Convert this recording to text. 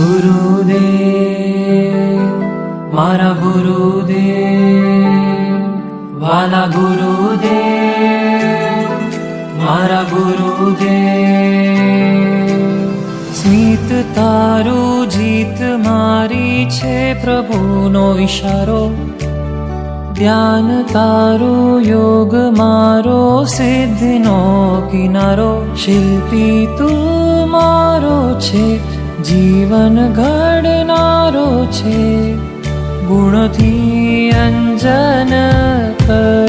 ગુરુદેવ મારા ગુરુદેવ, વાલા ગુરુદેવ મારા ગુરુદેવ. સ્મિત તારું જીત મારી છે પ્રભુનો ઈશારો, ધ્યાન તારું યોગ મારો સિદ્ધિનો કિનારો. શિલ્પી તું મારો છે, જીવન ઘડનારો છે, ગુણથી અંજન કર